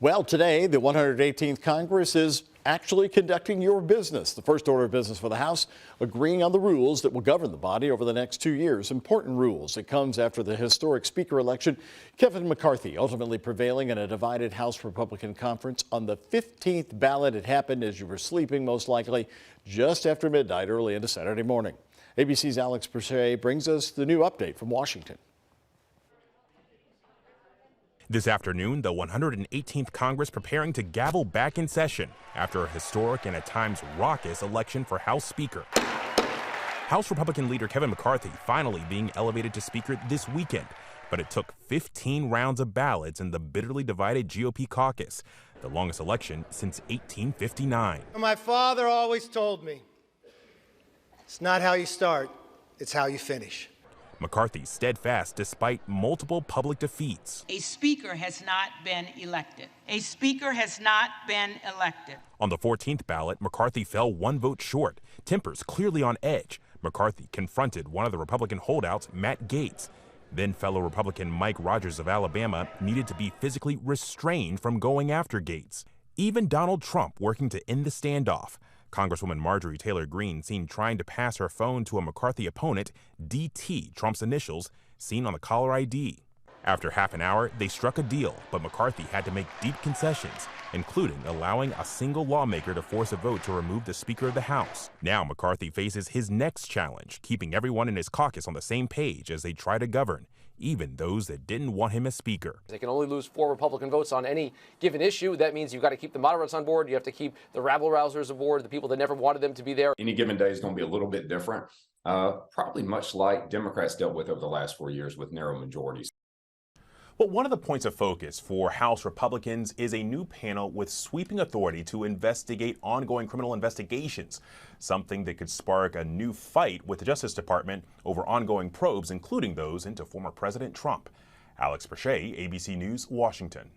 Well, today, the 118th Congress is actually conducting your business. The first order of business for the House, agreeing on the rules that will govern the body over the next 2 years. Important rules. It comes after the historic Speaker election. Kevin McCarthy ultimately prevailing in a divided House Republican conference on the 15th ballot. It happened as you were sleeping, most likely, just after midnight early into Saturday morning. ABC's Alex Perchet brings us the new update from Washington. This afternoon, the 118th Congress preparing to gavel back in session after a historic and at times raucous election for House Speaker. House Republican leader Kevin McCarthy finally being elevated to Speaker this weekend, but it took 15 rounds of ballots in the bitterly divided GOP caucus, the longest election since 1859. My father always told me, it's not how you start, it's how you finish. McCarthy steadfast despite multiple public defeats. A speaker has not been elected. A speaker has not been elected. On the 14th ballot, McCarthy fell one vote short, tempers clearly on edge. McCarthy confronted one of the Republican holdouts, Matt Gaetz. Then fellow Republican Mike Rogers of Alabama needed to be physically restrained from going after Gaetz. Even Donald Trump working to end the standoff. Congresswoman Marjorie Taylor Greene seen trying to pass her phone to a McCarthy opponent, DT, Trump's initials, seen on the caller ID. After half an hour, they struck a deal, but McCarthy had to make deep concessions, including allowing a single lawmaker to force a vote to remove the Speaker of the House. Now McCarthy faces his next challenge, keeping everyone in his caucus on the same page as they try to govern, even those that didn't want him as Speaker. They can only lose 4 Republican votes on any given issue. That means you've got to keep the moderates on board. You have to keep the rabble-rousers aboard, the people that never wanted them to be there. Any given day is going to be a little bit different, probably much like Democrats dealt with over the last 4 years with narrow majorities. But one of the points of focus for House Republicans is a new panel with sweeping authority to investigate ongoing criminal investigations, something that could spark a new fight with the Justice Department over ongoing probes, including those into former President Trump. Alex Perchet, ABC News, Washington.